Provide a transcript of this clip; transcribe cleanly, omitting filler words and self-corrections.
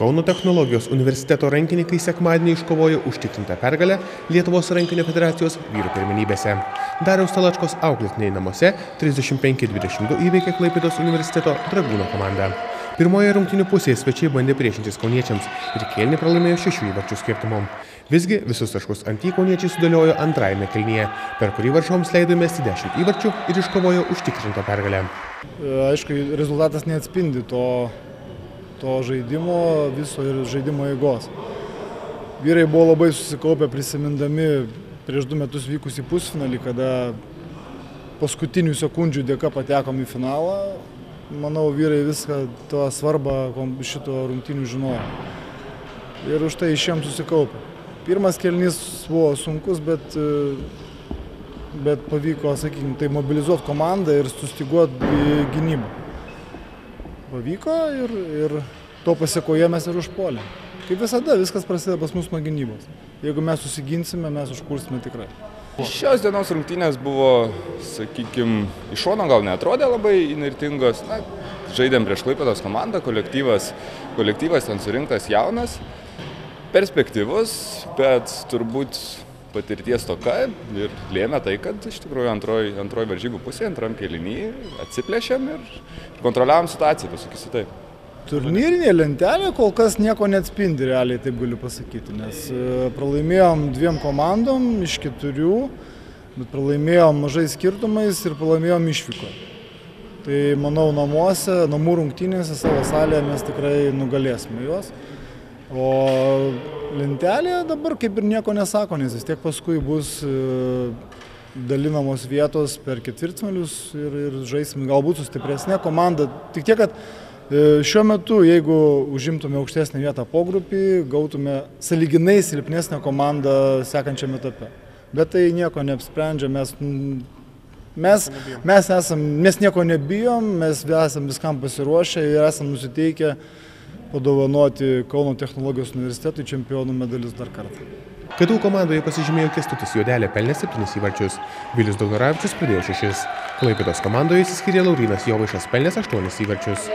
Kauno technologijos universiteto rankininkai sekmadienį iškovojo užtikrintą pergalę Lietuvos rankinio federacijos vyrų pirmenybėse. Dariaus Talačkos auklėtiniai namuose 35-22 įveikė Klaipėdos universiteto Dragūno komandą. Pirmoje rungtynių pusėje svečiai bandė priešintis kauniečiams ir kėlinį pralaimėjo 6 įvarčių skirtumu. Visgi visus taškus ant kauniečiai sudėliojo antrajame kėlinyje, per kurį varžovams leido mesti 10 įvarčių ir iškovojo užtikrintą pergalę. Aišku, rezultatas neatspindi to žaidimo, viso ir žaidimo eigos. Vyrai buvo labai susikaupę prisimindami prieš 2 metus vykusį pusfinalį, kada paskutinių sekundžių dėka patekom į finalą. Manau, vyrai viską tą svarbą šito rungtynių žinojo. Ir už tai išėjom susikaupę. Pirmas kėlinys buvo sunkus, bet pavyko, sakykime, tai mobilizuoti komandą ir sustiguoti gynybą. Pavyko ir to pasiekoje mes ir užpuolėm. Kaip visada, viskas prasideda pas mus nuo gynybos. Jeigu mes susiginsime, mes užkursime tikrai. Šios dienos rungtynės buvo, sakykime, iš šono gal neatrodė labai įnirtingos. Žaidėm prieš Klaipėdos komandą, kolektyvas ten surinktas jaunas, perspektyvus, bet turbūt patirties stoka ir lėmė tai, kad iš tikrųjų antroji varžybų pusėje, antram kėliny atsiplėšėm ir kontroliavom situaciją, pasakysiu taip. Turnyrinė lentelė kol kas nieko neatspindi, realiai taip galiu pasakyti, nes pralaimėjom 2 komandom iš 4, bet pralaimėjom mažais skirtumais ir pralaimėjom išvyko. Tai manau, namų rungtynėse savo salėje mes tikrai nugalėsime juos. O lentelė dabar kaip ir nieko nesako, nes vis tiek paskui bus dalinamos vietos per ketvirtfinalius ir žaisim galbūt su stipresnė komanda. Tik tiek, kad šiuo metu, jeigu užimtume aukštesnę vietą pogrupį, gautume sąlyginai silpnesnę komandą sekančiame etape. Bet tai nieko neapsprendžia, mes nieko nebijom, mes esam viskam pasiruošę ir esam nusiteikę padovanoti Kauno technologijos universitetui čempionų medalius dar kartą. KTU komandoje pasižymėjo Kęstutis Juodelė, pelnė 7 įvarčius, Vilius Daunoravičius pridėjo 6. Klaipėdos komandoje išsiskyrė Laurynas Jovaišas, pelnęs 8 įvarčius.